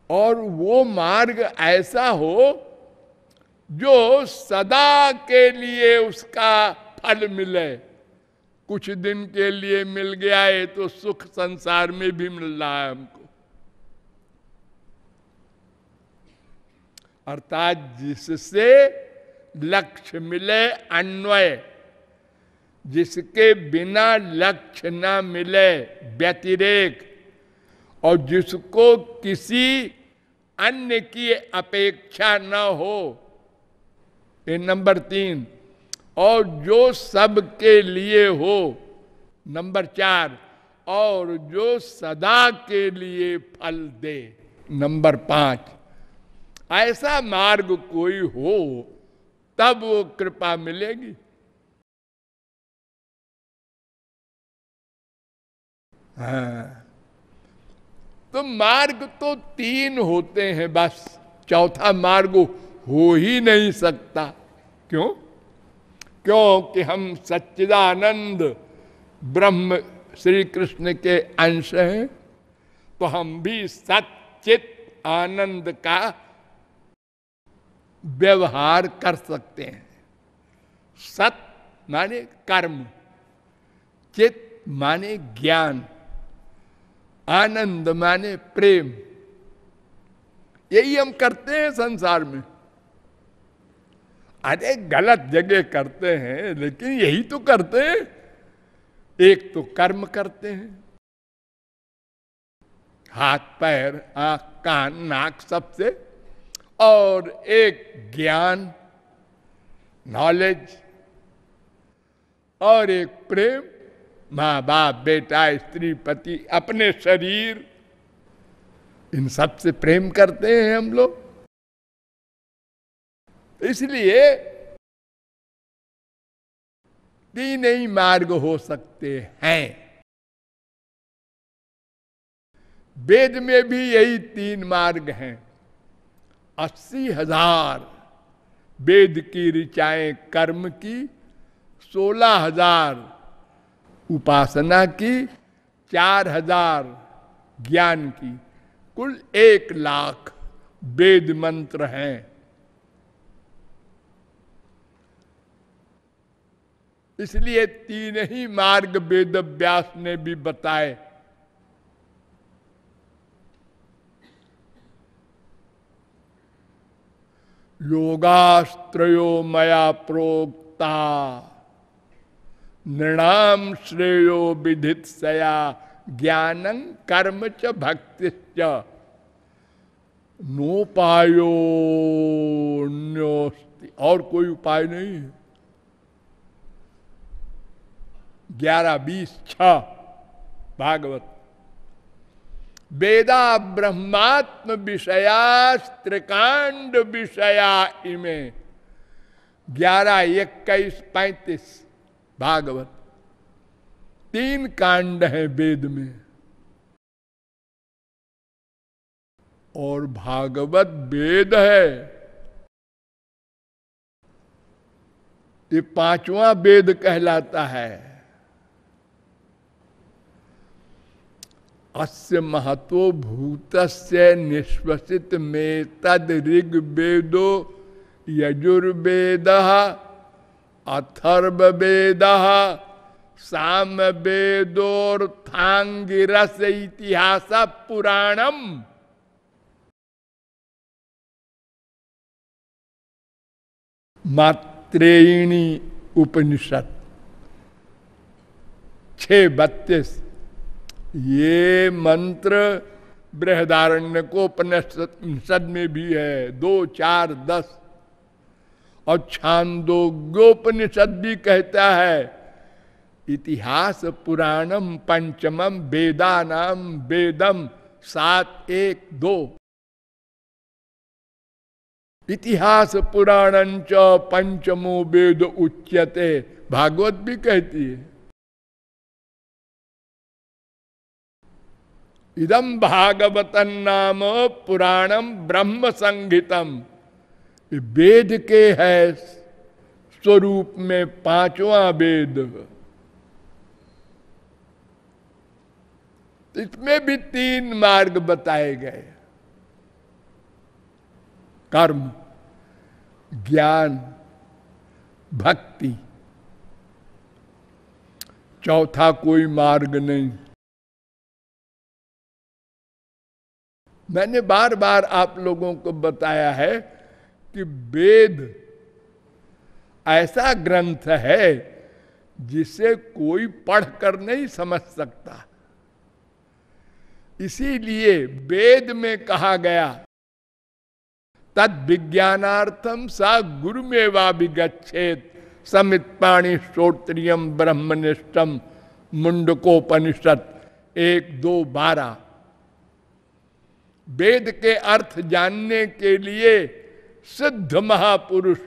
और वो मार्ग ऐसा हो जो सदा के लिए उसका फल मिले। कुछ दिन के लिए मिल गया है तो सुख संसार में भी मिल रहा है हमको। अर्थात जिससे लक्ष्य मिले अन्वय, जिसके बिना लक्ष्य न मिले व्यतिरेक, और जिसको किसी अन्य की अपेक्षा न हो, ये नंबर 3। और जो सबके लिए हो, नंबर 4। और जो सदा के लिए फल दे, नंबर 5। ऐसा मार्ग कोई हो तब वो कृपा मिलेगी। हाँ, तो मार्ग तो 3 होते हैं बस, चौथा मार्ग हो ही नहीं सकता। क्यों? क्योंकि हम सच्चिदानंद ब्रह्म श्री कृष्ण के अंश हैं, तो हम भी सच्चित आनंद का व्यवहार कर सकते हैं। सत माने कर्म, चित माने ज्ञान, आनंद माने प्रेम। यही हम करते हैं संसार में। अरे गलत जगह करते हैं, लेकिन यही तो करते हैं। एक तो कर्म करते हैं, हाथ पैर आंख कान नाक सबसे, और एक ज्ञान नॉलेज, और एक प्रेम, माँ बाप बेटा स्त्री पति अपने शरीर, इन सब से प्रेम करते हैं हम लोग। इसलिए 3 ही मार्ग हो सकते हैं। वेद में भी यही 3 मार्ग हैं। 80,000 वेद की ऋचाएं कर्म की, 16,000 उपासना की, 4,000 ज्ञान की, कुल 1,00,000 वेद मंत्र हैं। इसलिए 3 ही मार्ग वेद व्यास ने भी बताए। योगास्त्रयो मया प्रोक्ता नृणाम श्रेयो विधित्सया ज्ञानं कर्म च भक्तिश्च नोपायो न्योस्ति। और कोई उपाय नहीं है। 11:20 भागवत। वेदा ब्रह्मात्म विषया त्रिकांड विषया इमे। 11:21-35 भागवत। 3 कांड है वेद में और भागवत वेद है। ये 5वां वेद कहलाता है। अस्य महतो भूतस्य निश्वसित में तद ऋग्वेदो यजुर्वेदः अथर्ववेदः सामवेदोर्थांगिरस इतिहास पुराणम। मात्रेयिणी उपनिषद 6:32। ये मंत्र बृहदारण्यकोपनिषद में भी है 2:4-10। और छांदोग्योपनिषद भी कहता है इतिहास पुराणम पंचमम वेदानाम वेदम 7:1-2। इतिहास पुराणंच पंचमो वेद उच्यते। भागवत भी कहती है इदम भागवतन नाम पुराणम ब्रह्म संहितम। वेद के है स्वरूप में 5वां वेद। इसमें भी 3 मार्ग बताए गए। कर्म, ज्ञान, भक्ति। चौथा कोई मार्ग नहीं। मैंने बार बार आप लोगों को बताया है कि वेद ऐसा ग्रंथ है जिसे कोई पढ़कर नहीं समझ सकता। इसीलिए वेद में कहा गया तद विज्ञानार्थम सा गुरुमेवाभिगच्छेत समित्पाणि श्रोत्रियम ब्रह्मनिष्ठम। मुंडकोपनिषद 1-2-12। वेद के अर्थ जानने के लिए सिद्ध महापुरुष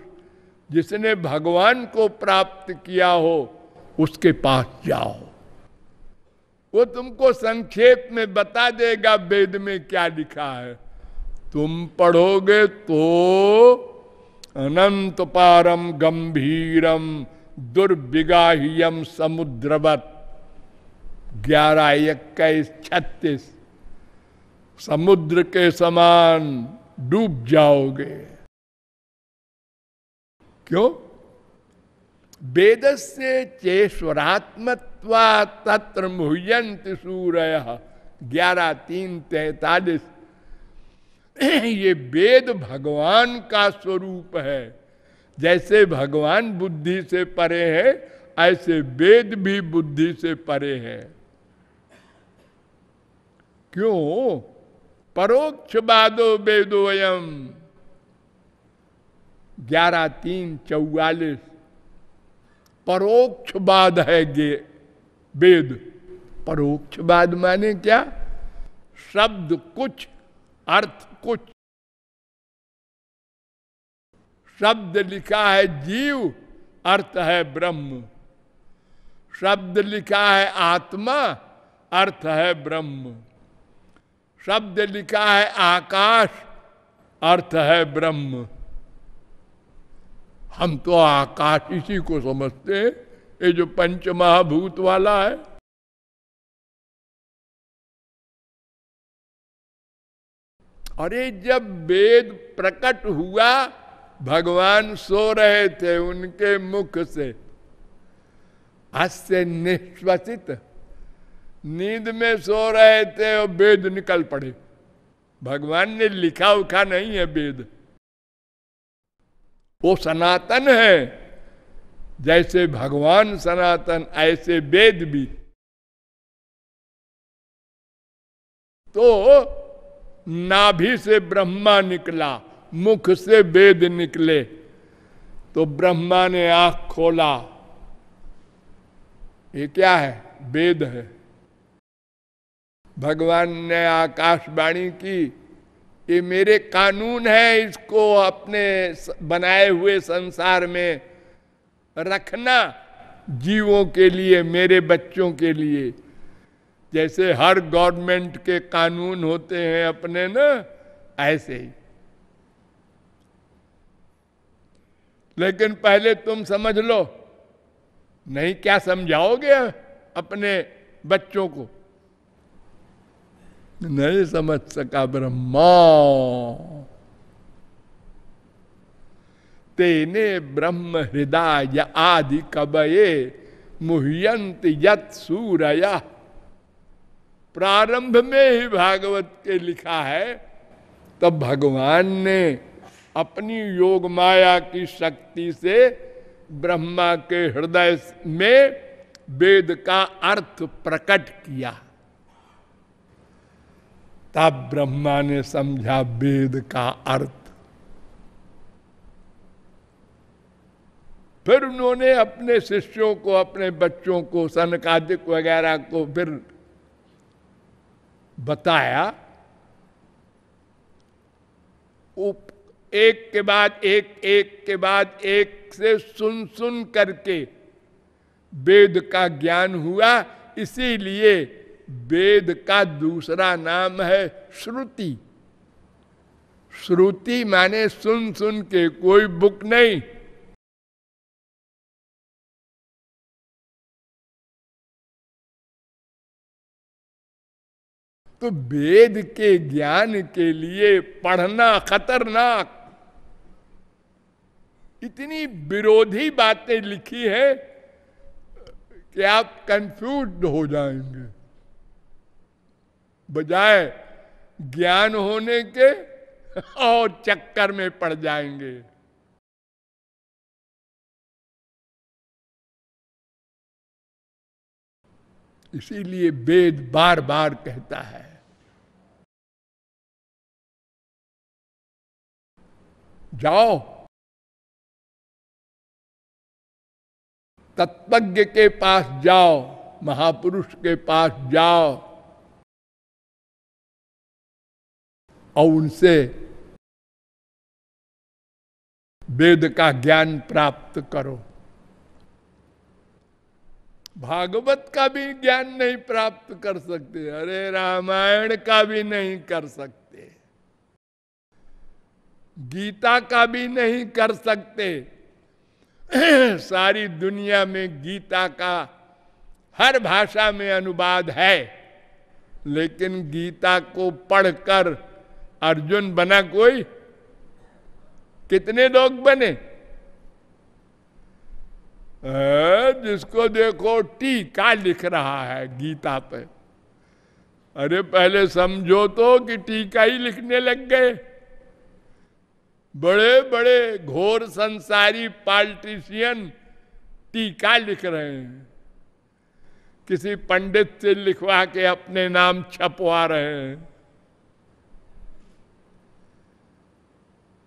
जिसने भगवान को प्राप्त किया हो उसके पास जाओ। वो तुमको संक्षेप में बता देगा वेद में क्या लिखा है। तुम पढ़ोगे तो अनंत पारम गंभीरम दुर्विगाह्यम समुद्रवत। 11:21-36। समुद्र के समान डूब जाओगे। क्यों? वेदस्य चेश्वरात्मत्वा तत्र मुह्यन्ति सूरयः। 11:3-43। ये वेद भगवान का स्वरूप है। जैसे भगवान बुद्धि से परे है ऐसे वेद भी बुद्धि से परे है। क्यों? परोक्षवादो वेदोयम। 11:3-44। परोक्षवाद है वेद। परोक्षवाद माने क्या? शब्द कुछ अर्थ कुछ। शब्द लिखा है जीव, अर्थ है ब्रह्म। शब्द लिखा है आत्मा, अर्थ है ब्रह्म। शब्द लिखा है आकाश, अर्थ है ब्रह्म। हम तो आकाश इसी को समझते हैं, ये जो पंचमहाभूत वाला है। अरे जब वेद प्रकट हुआ भगवान सो रहे थे, उनके मुख से हास्य निश्वसित नींद में सो रहे थे और वेद निकल पड़े। भगवान ने लिखा उखा नहीं है वेद। वो सनातन है। जैसे भगवान सनातन ऐसे वेद भी। तो नाभि से ब्रह्मा निकला, मुख से वेद निकले, तो ब्रह्मा ने आंख खोला, ये क्या है? वेद है। भगवान ने आकाशवाणी की, ये मेरे कानून है, इसको अपने बनाए हुए संसार में रखना, जीवों के लिए, मेरे बच्चों के लिए। जैसे हर गवर्नमेंट के कानून होते हैं अपने ना, ऐसे ही। लेकिन पहले तुम समझ लो। नहीं, क्या समझाओगे अपने बच्चों को? नहीं समझ सका ब्रह्मा। तेने ब्रह्म हृदय आदि कवये मुह्यंत यत सूरया। प्रारंभ में ही भागवत के लिखा है, तब भगवान ने अपनी योग माया की शक्ति से ब्रह्मा के हृदय में वेद का अर्थ प्रकट किया। तब ब्रह्मा ने समझा वेद का अर्थ। फिर उन्होंने अपने शिष्यों को, अपने बच्चों को, सनकादिक वगैरह को फिर बताया। एक के बाद एक, एक के बाद एक से सुन सुन करके वेद का ज्ञान हुआ। इसीलिए वेद का दूसरा नाम है श्रुति। श्रुति माने सुन सुन के, कोई बुक नहीं। तो वेद के ज्ञान के लिए पढ़ना खतरनाक। इतनी विरोधी बातें लिखी है कि आप कंफ्यूज हो जाएंगे। बजाय ज्ञान होने के और चक्कर में पड़ जाएंगे। इसीलिए वेद बार बार कहता है, जाओ तत्वज्ञ के पास जाओ, महापुरुष के पास जाओ और उनसे वेद का ज्ञान प्राप्त करो। भागवत का भी ज्ञान नहीं प्राप्त कर सकते, अरे रामायण का भी नहीं कर सकते, गीता का भी नहीं कर सकते। सारी दुनिया में गीता का हर भाषा में अनुवाद है, लेकिन गीता को पढ़कर अर्जुन बना कोई? कितने लोग बने? जिसको देखो टीका लिख रहा है गीता पे। अरे पहले समझो तो कि टीका ही लिखने लग गए। बड़े बड़े घोर संसारी पॉलिटिशियन टीका लिख रहे हैं, किसी पंडित से लिखवा के अपने नाम छपवा रहे हैं।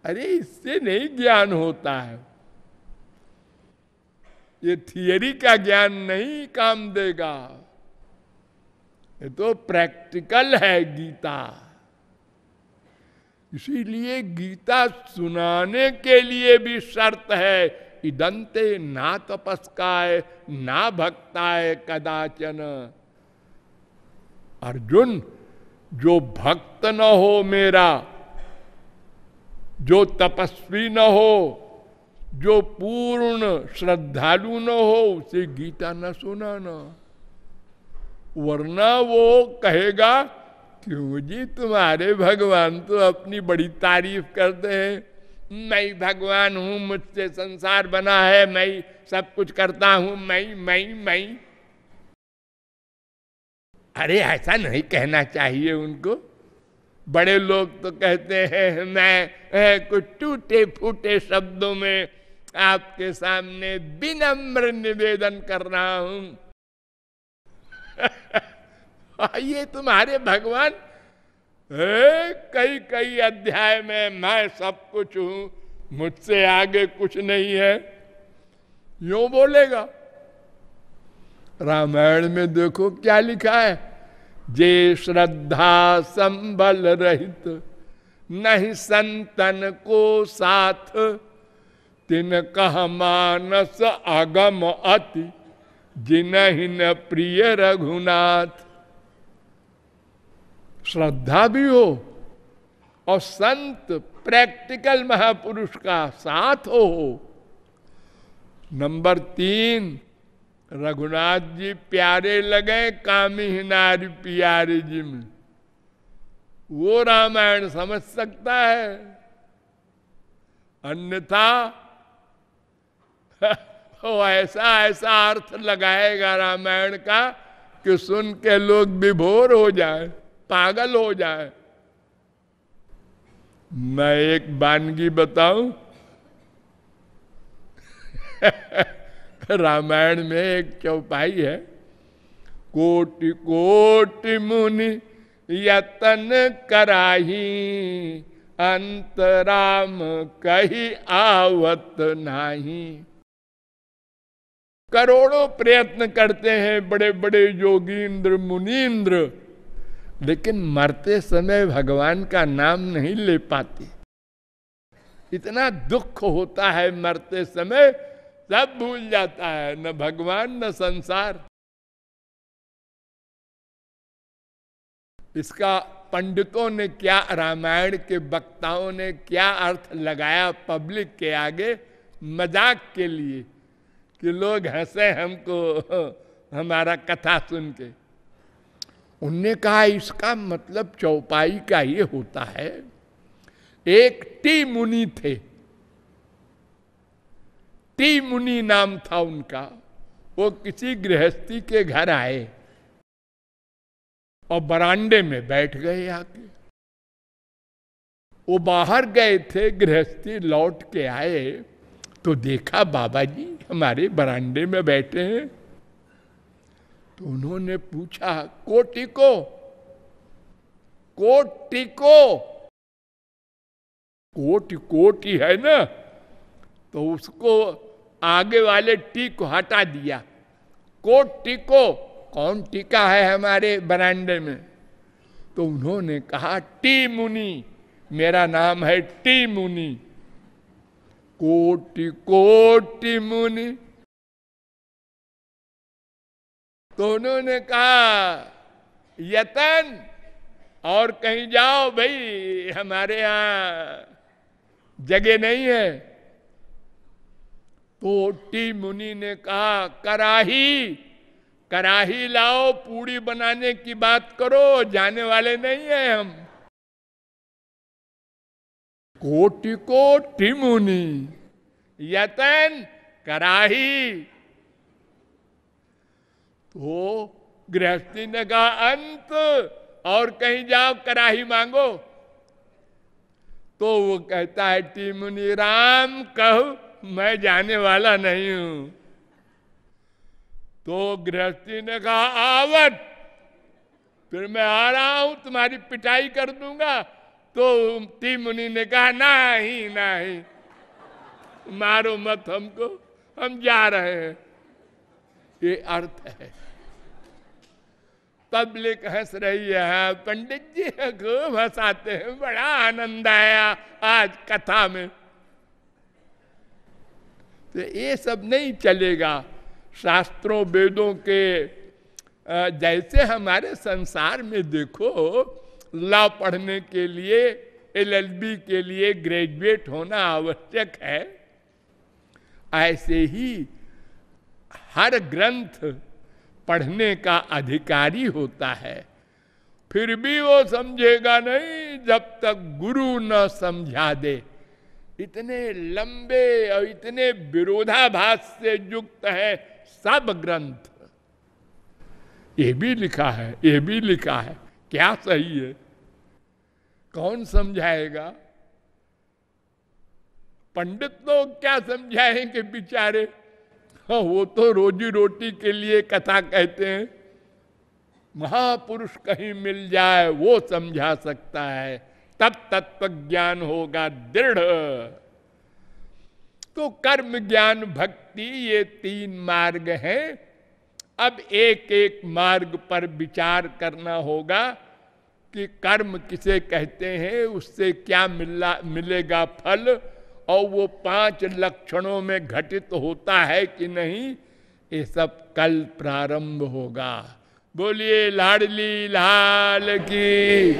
अरे इससे नहीं ज्ञान होता है, ये थियरी का ज्ञान नहीं काम देगा, ये तो प्रैक्टिकल है गीता। इसीलिए गीता सुनाने के लिए भी शर्त है, इदंते ना तपस्काय ना भक्ताय कदाचन। अर्जुन, जो भक्त न हो मेरा, जो तपस्वी न हो, जो पूर्ण श्रद्धालु न हो, उसे गीता न सुनाना, वरना वो कहेगा क्यों जी तुम्हारे भगवान तो अपनी बड़ी तारीफ करते हैं, मैं भगवान हूं, मुझसे संसार बना है, मैं सब कुछ करता हूं, मैं। अरे ऐसा नहीं कहना चाहिए उनको। बड़े लोग तो कहते हैं मैं कुछ टूटे फूटे शब्दों में आपके सामने विनम्र निवेदन कर रहा हूं। ये तुम्हारे भगवान कई कई अध्याय में मैं सब कुछ हूं, मुझसे आगे कुछ नहीं है, यूं बोलेगा। रामायण में देखो क्या लिखा है, जे श्रद्धा संबल रहित नहीं संतन को साथ, तिन कह मानस आगम अति जिनहि न प्रिय रघुनाथ। श्रद्धा भी हो और संत प्रैक्टिकल महापुरुष का साथ हो। नंबर 3, रघुनाथ जी प्यारे लगे कामी नारी प्यारे जी में, वो रामायण समझ सकता है, अन्यथा वो ऐसा ऐसा अर्थ लगाएगा रामायण का कि सुन के लोग विभोर हो जाए, पागल हो जाए। मैं एक वानगी बताऊं, रामायण में एक चौपाई है, कोटि कोटि मुनि यतन कराही, अंतराम कही आवत नाही। करोड़ों प्रयत्न करते हैं बड़े बड़े योगींद्र मुनींद्र, लेकिन मरते समय भगवान का नाम नहीं ले पाते। इतना दुख होता है मरते समय, सब भूल जाता है, न भगवान न संसार। इसका पंडितों ने क्या, रामायण के वक्ताओं ने क्या अर्थ लगाया पब्लिक के आगे मजाक के लिए कि लोग हंसे हमको हमारा कथा सुन के। उनने कहा इसका मतलब चौपाई का ये होता है, एक टी मुनि थे, टी मुनि नाम था उनका, वो किसी गृहस्थी के घर आए और बरांडे में बैठ गए आके। वो बाहर गए थे, गृहस्थी लौट के आए तो देखा बाबा जी हमारे बरांडे में बैठे हैं। तो उन्होंने पूछा कोटि को, कोटि को, कोटि कोटि है ना, तो उसको आगे वाले टी को हटा दिया, कोटि को, कौन टीका है हमारे बरांडे में? तो उन्होंने कहा टी मुनि, मेरा नाम है टी मुनि। कोटि कोटि मुनि। तो उन्होंने कहा यतन और कहीं जाओ भाई, हमारे यहां जगह नहीं है। तो टी मुनि ने कहा कराही, कराही लाओ, पूड़ी बनाने की बात करो, जाने वाले नहीं है हम। कोटि कोटि मुनि यतन कराही। तो गृहस्थी ने कहा अंत और कहीं जाओ कराही मांगो। तो वो कहता है टी मुनि राम कहो मैं जाने वाला नहीं हूं। तो गृहस्थी ने कहा आवत, फिर मैं आ रहा हूं, तुम्हारी पिटाई कर दूंगा। तो टी मुनि ने कहा नहीं नहीं, मारो मत हमको, हम जा रहे हैं। ये अर्थ है। पब्लिक हंस रही है, पंडित जी खूब हंसाते हैं, बड़ा आनंद आया आज कथा में। तो ये सब नहीं चलेगा। शास्त्रों वेदों के जैसे हमारे संसार में देखो, लॉ पढ़ने के लिए LLB के लिए ग्रेजुएट होना आवश्यक है, ऐसे ही हर ग्रंथ पढ़ने का अधिकारी होता है। फिर भी वो समझेगा नहीं जब तक गुरु न समझा दे। इतने लंबे और इतने विरोधाभास से युक्त है सब ग्रंथ। ये भी लिखा है, ये भी लिखा है, क्या सही है? कौन समझाएगा? पंडित लोग क्या समझाएंगे बेचारे? हाँ, वो तो रोजी रोटी के लिए कथा कहते हैं। महापुरुष कहीं मिल जाए वो समझा सकता है, तब तत्व ज्ञान होगा दृढ़। तो कर्म ज्ञान भक्ति ये 3 मार्ग हैं। अब एक एक मार्ग पर विचार करना होगा कि कर्म किसे कहते हैं, उससे क्या मिलेगा फल, और वो 5 लक्षणों में घटित होता है कि नहीं, ये सब कल प्रारंभ होगा। बोलिए लाडली लाल की।